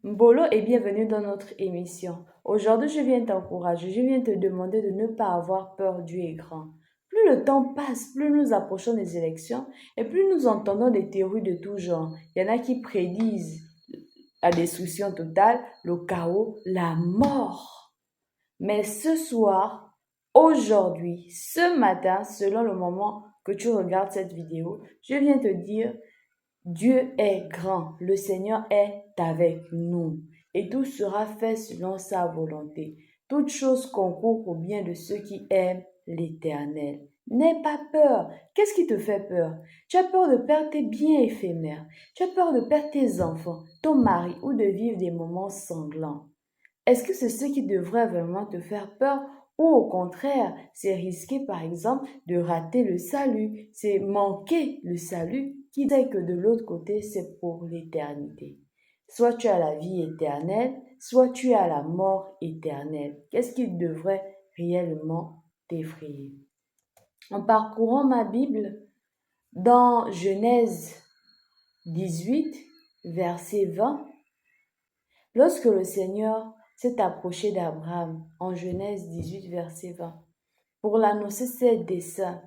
Mbolo et bienvenue dans notre émission. Aujourd'hui, je viens t'encourager, je viens te demander de ne pas avoir peur, Dieu est grand. Plus le temps passe, plus nous approchons des élections et plus nous entendons des théories de tout genre. Il y en a qui prédisent la destruction totale, le chaos, la mort. Mais ce soir, aujourd'hui, ce matin, selon le moment que tu regardes cette vidéo, je viens te dire Dieu est grand, le Seigneur est avec nous et tout sera fait selon sa volonté. Toute chose concourt au bien de ceux qui aiment l'Éternel. N'aie pas peur. Qu'est-ce qui te fait peur? Tu as peur de perdre tes biens éphémères. Tu as peur de perdre tes enfants, ton mari ou de vivre des moments sanglants. Est-ce que c'est ce qui devrait vraiment te faire peur ou au contraire, c'est risquer par exemple de rater le salut, c'est manquer le salut qui sait que de l'autre côté c'est pour l'éternité. Soit tu as la vie éternelle, soit tu as la mort éternelle. Qu'est-ce qui devrait réellement t'effrayer? En parcourant ma Bible, dans Genèse 18, verset 20, lorsque le Seigneur s'est approché d'Abraham en Genèse 18, verset 20, pour l'annoncer ses desseins,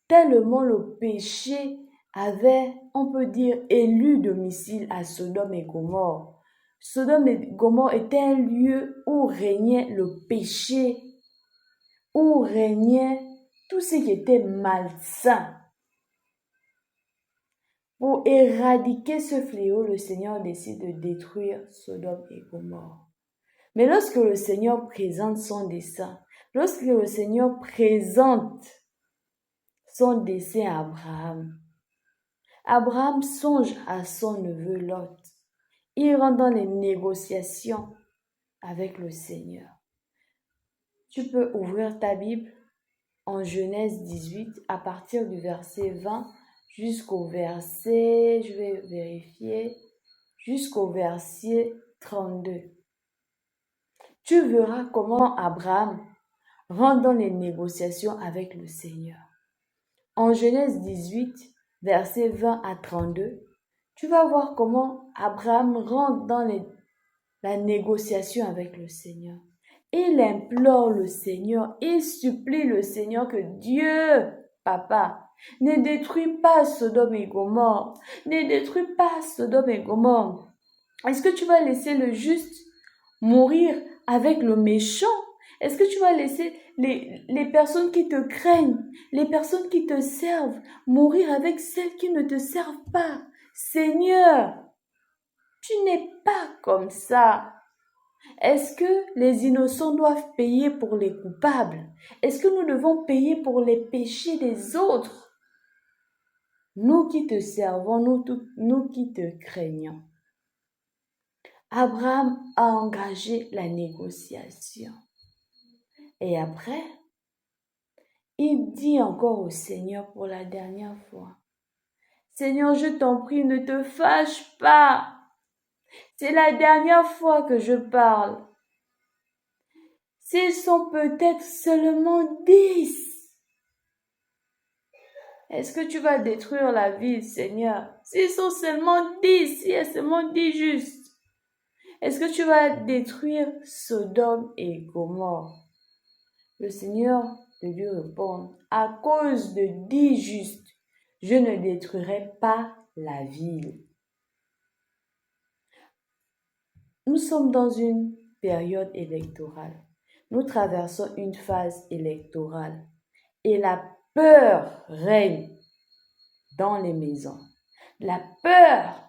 tellement le péché avait, on peut dire, élu domicile à Sodome et Gomorrhe. Sodome et Gomorrhe était un lieu où régnait le péché, où régnait tout ce qui était malsain. Pour éradiquer ce fléau, le Seigneur décide de détruire Sodome et Gomorrhe. Mais lorsque le Seigneur présente son dessein, lorsque le Seigneur présente son dessein à Abraham, Abraham songe à son neveu Lot. Il rentre dans les négociations avec le Seigneur. Tu peux ouvrir ta Bible en Genèse 18 à partir du verset 20 jusqu'au verset, je vais vérifier, jusqu'au verset 32. Tu verras comment Abraham rentre dans les négociations avec le Seigneur. En Genèse 18, versets 20 à 32, tu vas voir comment Abraham rentre dans la négociation avec le Seigneur. Il implore le Seigneur, il supplie le Seigneur que Dieu, Papa, ne détruis pas Sodome et Gomorrhe, ne détruis pas Sodome et Gomorrhe. Est-ce que tu vas laisser le juste mourir avec le méchant? Est-ce que tu vas laisser les personnes qui te craignent, les personnes qui te servent, mourir avec celles qui ne te servent pas? Seigneur, tu n'es pas comme ça. Est-ce que les innocents doivent payer pour les coupables? Est-ce que nous devons payer pour les péchés des autres? Nous qui te servons, nous qui te craignons. Abraham a engagé la négociation. Et après, il dit encore au Seigneur pour la dernière fois, Seigneur, je t'en prie, ne te fâche pas. C'est la dernière fois que je parle. S'ils sont peut-être seulement 10, est-ce que tu vas détruire la ville, Seigneur? S'ils sont seulement 10, s'il y a seulement 10 justes, est-ce que tu vas détruire Sodome et Gomorrhe? Le Seigneur de lui répond, à cause de 10 justes, je ne détruirai pas la ville. Nous sommes dans une période électorale. Nous traversons une phase électorale et la peur règne dans les maisons. La peur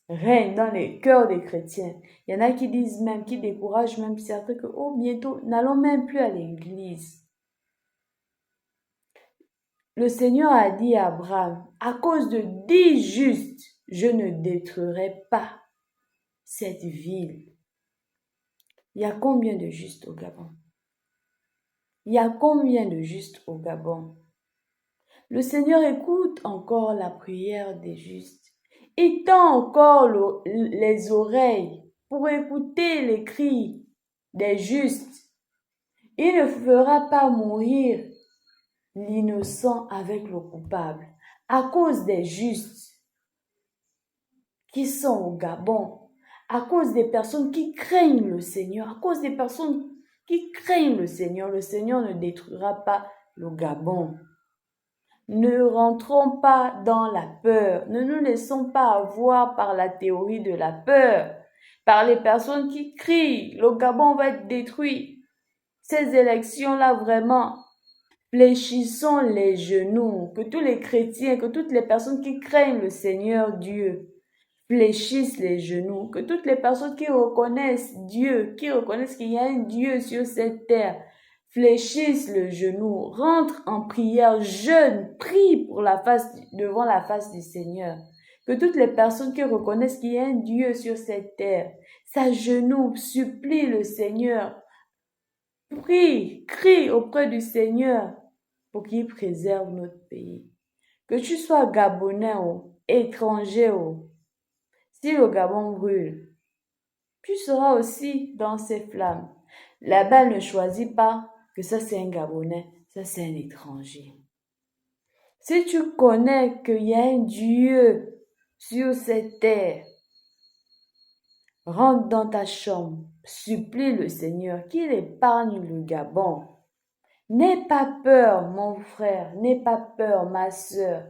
règne dans les cœurs des chrétiens. Il y en a qui disent même, qui découragent même certains que, oh, bientôt, n'allons même plus à l'église. Le Seigneur a dit à Abraham, à cause de 10 justes, je ne détruirai pas cette ville. Il y a combien de justes au Gabon? Il y a combien de justes au Gabon? Le Seigneur écoute encore la prière des justes. Il tend encore les oreilles pour écouter les cris des justes. Il ne fera pas mourir l'innocent avec le coupable à cause des justes qui sont au Gabon, à cause des personnes qui craignent le Seigneur, à cause des personnes qui craignent le Seigneur ne détruira pas le Gabon. Ne rentrons pas dans la peur, ne nous laissons pas avoir par la théorie de la peur, par les personnes qui crient, le Gabon va être détruit. Ces élections-là, vraiment, fléchissons les genoux, que tous les chrétiens, que toutes les personnes qui craignent le Seigneur Dieu, fléchissent les genoux, que toutes les personnes qui reconnaissent Dieu, qui reconnaissent qu'il y a un Dieu sur cette terre, fléchissent le genou, rentrent en prière, jeûnent, prient devant la face du Seigneur. Que toutes les personnes qui reconnaissent qu'il y a un Dieu sur cette terre, s'agenouillent, supplient le Seigneur, prie, crie auprès du Seigneur pour qu'il préserve notre pays. Que tu sois Gabonais ou étranger ou si le Gabon brûle, tu seras aussi dans ces flammes. Là-bas, ne choisis pas que ça c'est un Gabonais, ça c'est un étranger. Si tu connais qu'il y a un Dieu sur cette terre, rentre dans ta chambre, supplie le Seigneur qu'il épargne le Gabon. N'aie pas peur, mon frère, n'aie pas peur, ma sœur.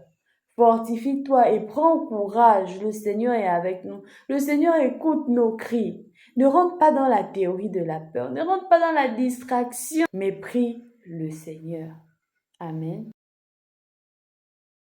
Fortifie-toi et prends courage, le Seigneur est avec nous. Le Seigneur écoute nos cris. Ne rentre pas dans la théorie de la peur, ne rentre pas dans la distraction, mais prie le Seigneur. Amen.